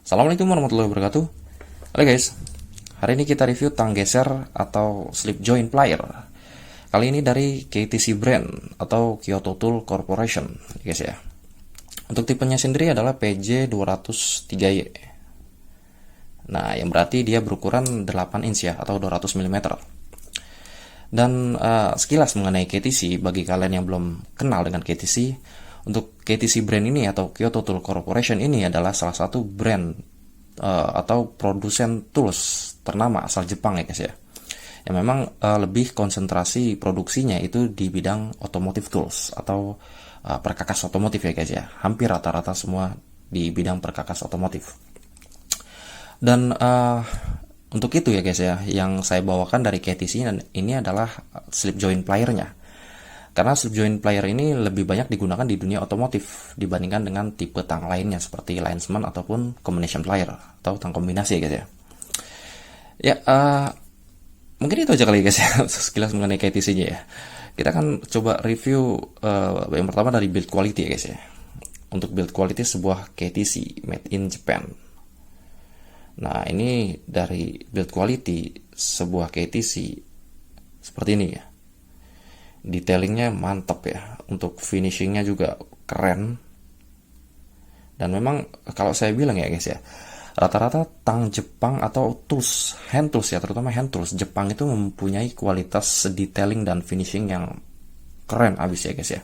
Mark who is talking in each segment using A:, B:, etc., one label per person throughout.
A: Assalamualaikum warahmatullahi wabarakatuh. Halo guys, hari ini kita review tang geser atau slip joint plier. Kali ini dari KTC brand atau Kyoto Tool Corporation, guys ya. Untuk tipenya sendiri adalah PJ203Y. Nah, yang berarti dia berukuran 8 inch ya, atau 200 mm. Dan sekilas mengenai KTC, bagi kalian yang belum kenal dengan KTC, untuk KTC brand ini atau Kyoto Tool Corporation ini adalah salah satu brand atau produsen tools ternama asal Jepang ya guys ya. Yang memang lebih konsentrasi produksinya itu di bidang automotive tools atau perkakas otomotif ya guys ya. Hampir rata-rata semua di bidang perkakas otomotif. Dan untuk itu ya guys ya, yang saya bawakan dari KTC ini adalah slip joint plier-nya. Karena slip joint plier ini lebih banyak digunakan di dunia otomotif dibandingkan dengan tipe tang lainnya seperti linesman ataupun combination plier atau tang kombinasi ya guys ya. Ya, mungkin itu aja kali guys ya, sekilas mengenai KTC-nya ya. Kita akan coba review yang pertama dari build quality ya guys ya. Untuk build quality sebuah KTC made in Japan. Nah, ini dari build quality sebuah KTC seperti ini ya. Detailingnya mantap ya, untuk finishingnya juga keren. Dan memang kalau saya bilang ya guys ya, rata-rata tang Jepang atau tools, hand tools ya, terutama hand tools Jepang itu mempunyai kualitas detailing dan finishing yang keren abis ya guys ya.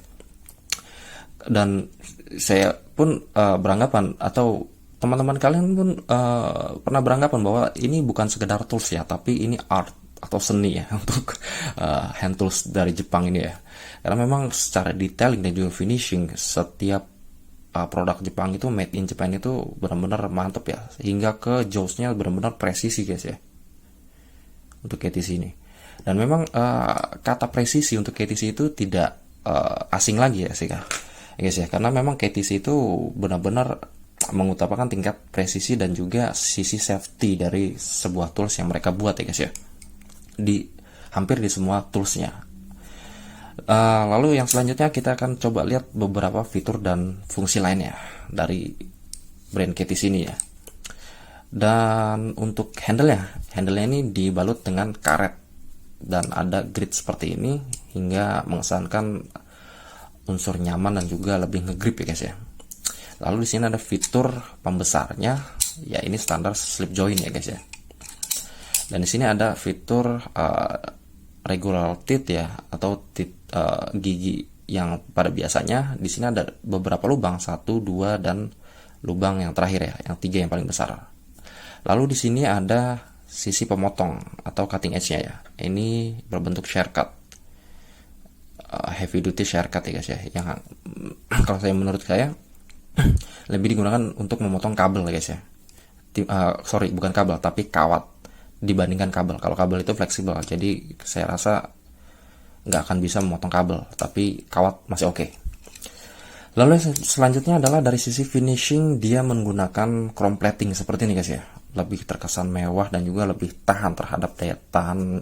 A: Dan saya pun beranggapan, atau teman-teman kalian pun pernah beranggapan bahwa ini bukan sekedar tools ya, tapi ini art atau seni ya untuk hand tools dari Jepang ini ya. Karena memang secara detailing dan juga finishing setiap produk Jepang itu made in Japan itu benar-benar mantap ya, hingga ke jaws-nya benar-benar presisi guys ya untuk KTC ini. Dan memang kata presisi untuk KTC itu tidak asing lagi ya sih guys ya, karena memang KTC itu benar-benar mengutamakan tingkat presisi dan juga sisi safety dari sebuah tools yang mereka buat ya guys ya, di hampir di semua toolsnya. Lalu yang selanjutnya kita akan coba lihat beberapa fitur dan fungsi lainnya dari brand KTC ini ya. Dan untuk handle-nya ini dibalut dengan karet dan ada grid seperti ini hingga mengesankan unsur nyaman dan juga lebih ngegrip ya guys ya. Lalu di sini ada fitur pembesarnya, ya ini standar slip joint ya guys ya. Dan di sini ada fitur regular teeth ya, atau teeth gigi yang pada biasanya di sini ada beberapa lubang, 1, 2 dan lubang yang terakhir ya, yang 3 yang paling besar. Lalu di sini ada sisi pemotong atau cutting edge-nya ya. Ini berbentuk shortcut, heavy duty shortcut ya guys ya, yang kalau menurut saya lebih digunakan untuk memotong kabel ya guys ya. Sorry, bukan kabel tapi kawat dibandingkan kabel. Kalau kabel itu fleksibel, jadi saya rasa nggak akan bisa memotong kabel, tapi kawat masih oke. Lalu selanjutnya adalah dari sisi finishing, dia menggunakan chrome plating seperti ini guys ya, lebih terkesan mewah dan juga lebih tahan terhadap daya tahan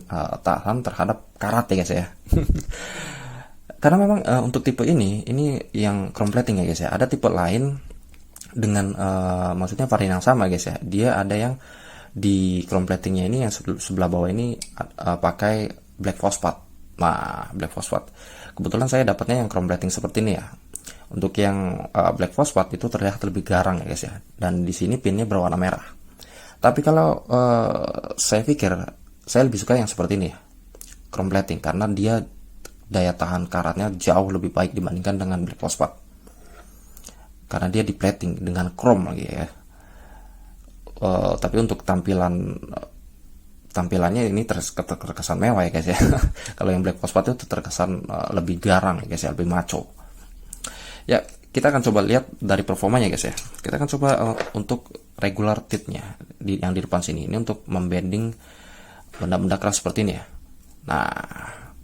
A: terhadap karat ya guys ya. Karena memang untuk tipe ini yang chrome plating ya guys ya. Ada tipe lain dengan maksudnya varian yang sama guys ya, dia ada yang di chrome platingnya ini yang sebelah bawah ini pakai black phosphate. Nah, black phosphate kebetulan saya dapatnya yang chrome plating seperti ini ya. Untuk yang black phosphate itu terlihat lebih garang ya guys ya, dan di sini pinnya berwarna merah. Tapi kalau saya pikir saya lebih suka yang seperti ini ya, chrome plating, karena dia daya tahan karatnya jauh lebih baik dibandingkan dengan black phosphate, karena dia di plating dengan chrome lagi ya. Tapi untuk tampilannya ini terkesan mewah ya guys ya. Kalau yang black phosphate itu terkesan lebih garang ya guys ya, lebih maco. Ya, kita akan coba lihat dari performanya guys ya. Kita akan coba untuk regular teeth-nya yang di depan sini. Ini untuk membending benda-benda keras seperti ini ya. Nah,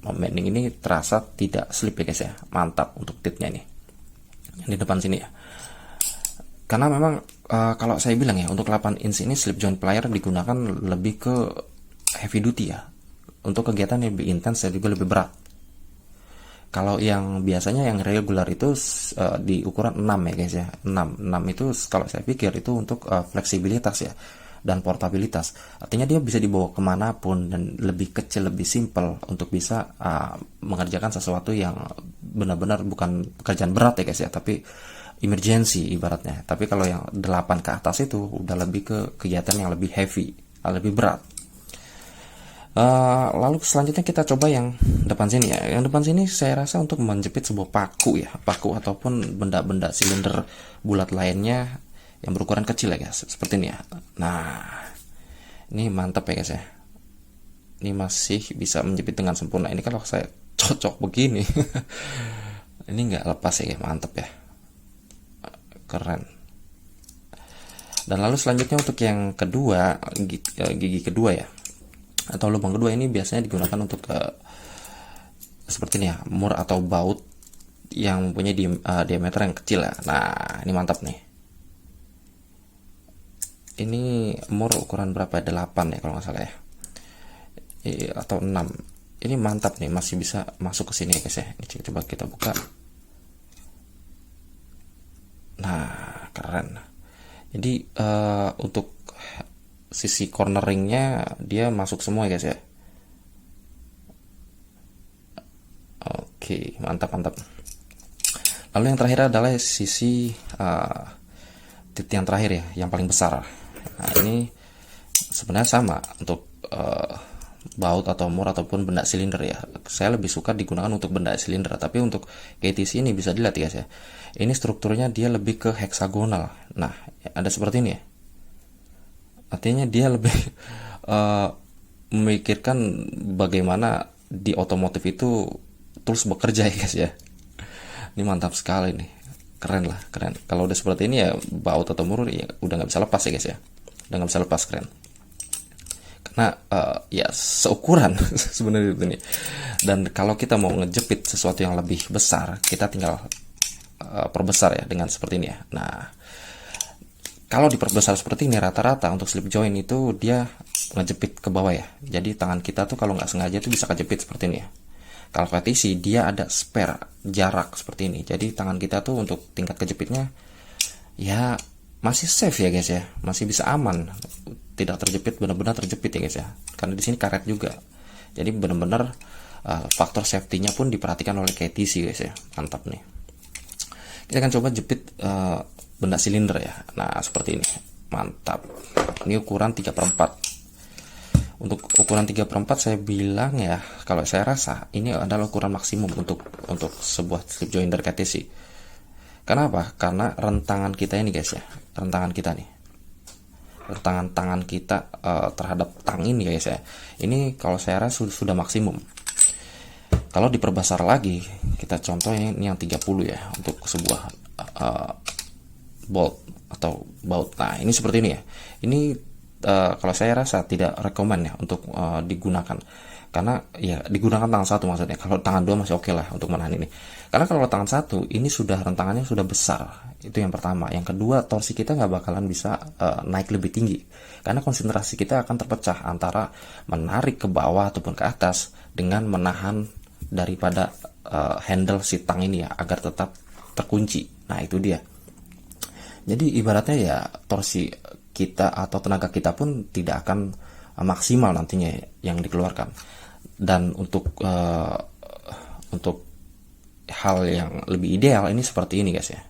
A: membending ini terasa tidak slip ya guys ya. Mantap untuk teeth-nya ini yang di depan sini ya. Karena memang kalau saya bilang ya, untuk 8 inch ini slip joint plier digunakan lebih ke heavy duty ya, untuk kegiatan yang lebih intens dan juga lebih berat. Kalau yang biasanya yang regular itu di ukuran 6 ya guys ya. 6 itu kalau saya pikir itu untuk fleksibilitas ya dan portabilitas. Artinya dia bisa dibawa kemanapun dan lebih kecil, lebih simple untuk bisa mengerjakan sesuatu yang benar-benar bukan pekerjaan berat ya guys ya, tapi emergency ibaratnya. Tapi kalau yang 8 ke atas itu udah lebih ke kegiatan yang lebih heavy, lebih berat. Lalu selanjutnya kita coba yang depan sini ya. Yang depan sini saya rasa untuk menjepit sebuah paku ya, paku ataupun benda-benda silinder bulat lainnya yang berukuran kecil ya guys, seperti ini ya. Nah, ini mantap ya guys ya. Ini masih bisa menjepit dengan sempurna. Ini kalau saya cocok begini, ini nggak lepas ya, mantap ya, keren. Dan lalu selanjutnya untuk yang kedua, gigi kedua ya, atau lubang kedua, ini biasanya digunakan untuk seperti ini ya, mur atau baut yang mempunyai diameter yang kecil ya. Nah, ini mantap nih. Ini mur ukuran berapa? 8 ya kalau nggak salah ya, atau 6. Ini mantap nih, masih bisa masuk ke sini ya guys ya. Ini coba kita buka. Nah, keren. Jadi untuk sisi corneringnya dia masuk semua ya guys ya. Oke, mantap. Lalu yang terakhir adalah sisi titik yang terakhir ya, yang paling besar. Nah, ini sebenarnya sama untuk baut atau mur ataupun benda silinder ya. Saya lebih suka digunakan untuk benda silinder, tapi untuk KTC ini bisa dilihat guys ya. Ini strukturnya dia lebih ke heksagonal. Nah, ada seperti ini ya. Artinya dia lebih memikirkan bagaimana di otomotif itu tools bekerja ya guys ya. Ini mantap sekali nih, keren. Kalau udah seperti ini ya, baut atau mur ya udah nggak bisa lepas ya guys ya, udah nggak bisa lepas, keren. Karena ya seukuran sebenarnya itu nih. Dan kalau kita mau ngejepit sesuatu yang lebih besar, kita tinggal perbesar ya dengan seperti ini ya. Nah, kalau diperbesar seperti ini, rata-rata untuk slip joint itu dia ngejepit ke bawah ya. Jadi tangan kita tuh kalau nggak sengaja tuh bisa kejepit seperti ini ya. Kalau VTC dia ada spare jarak seperti ini. Jadi tangan kita tuh untuk tingkat kejepitnya ya masih safe ya guys ya, masih bisa aman, tidak terjepit, benar-benar terjepit ya guys ya. Karena di sini karet juga. Jadi benar-benar faktor safety-nya pun diperhatikan oleh KTC guys ya. Mantap nih. Kita akan coba jepit benda silinder ya. Nah, seperti ini. Mantap. Ini ukuran 3/4. Untuk ukuran 3/4 saya bilang ya, kalau saya rasa ini adalah ukuran maksimum untuk sebuah slip joint dari KTC. Kenapa? Karena rentangan kita ini guys ya, rentangan kita nih, rentangan tangan kita terhadap tang ini guys ya, ini kalau saya rasa sudah maksimum. Kalau diperbesar lagi, kita contohnya ini yang 30 ya, untuk sebuah bolt atau baut. Nah, ini seperti ini ya. Ini kalau saya rasa tidak rekomen ya untuk digunakan, karena ya digunakan tangan satu maksudnya. Kalau tangan dua masih oke lah untuk menahan ini. Karena kalau tangan satu ini sudah rentangannya sudah besar, itu yang pertama. Yang kedua, torsi kita nggak bakalan bisa naik lebih tinggi, karena konsentrasi kita akan terpecah antara menarik ke bawah ataupun ke atas dengan menahan daripada handle si tang ini ya, agar tetap terkunci. Nah, itu dia. Jadi ibaratnya ya torsi kita atau tenaga kita pun tidak akan maksimal nantinya yang dikeluarkan. Dan untuk hal yang lebih ideal ini seperti ini guys ya.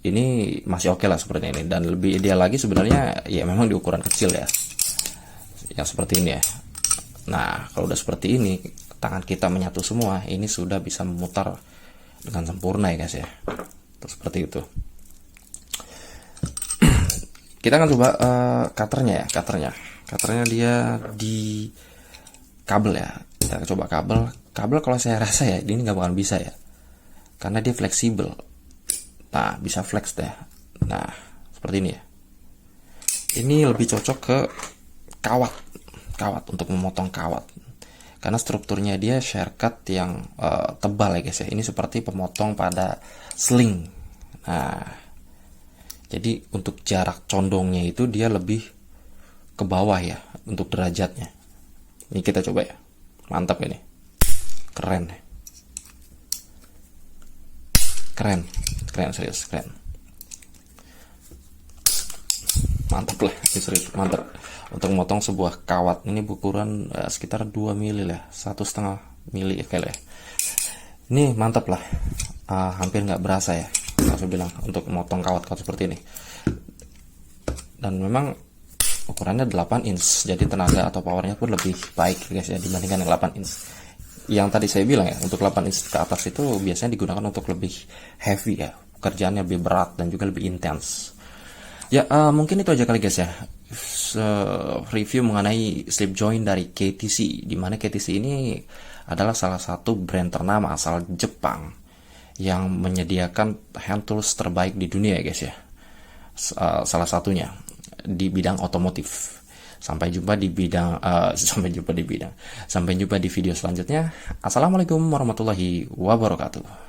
A: Ini masih oke lah seperti ini, dan lebih ideal lagi sebenarnya ya memang di ukuran kecil ya, yang seperti ini ya. Nah, kalau udah seperti ini, tangan kita menyatu semua, ini sudah bisa memutar dengan sempurna ya guys ya. Terus seperti itu. Kita akan coba cutternya ya, cutternya dia di kabel ya. Kita coba kabel kalau saya rasa ya ini nggak bakalan bisa ya, karena dia fleksibel. Nah, bisa flex deh. Nah, seperti ini ya. Ini lebih cocok ke kawat untuk memotong kawat, karena strukturnya dia share cut yang tebal ya guys ya. Ini seperti pemotong pada sling. Nah, jadi untuk jarak condongnya itu dia lebih ke bawah ya untuk derajatnya. Ini kita coba ya. Mantap ini. Keren. Keren, keren, serius, keren. Mantap lah, serius, mantap. Untuk motong sebuah kawat ini ukuran sekitar 2 mili lah, 1,5 mili kayaknya. Ini mantap lah, hampir nggak berasa ya, saya bilang, untuk motong kawat-kawat seperti ini. Dan memang ukurannya 8 inch, jadi tenaga atau powernya pun lebih baik guys ya dibandingkan yang 8 inch. Yang tadi saya bilang ya, untuk 8 inch ke atas itu biasanya digunakan untuk lebih heavy ya, kerjaannya lebih berat dan juga lebih intens. Ya, mungkin itu aja kali guys ya, review mengenai slip joint dari KTC, dimana KTC ini adalah salah satu brand ternama asal Jepang yang menyediakan hand tools terbaik di dunia ya guys ya. Salah satunya di bidang otomotif. Sampai jumpa di video selanjutnya. Assalamualaikum warahmatullahi wabarakatuh.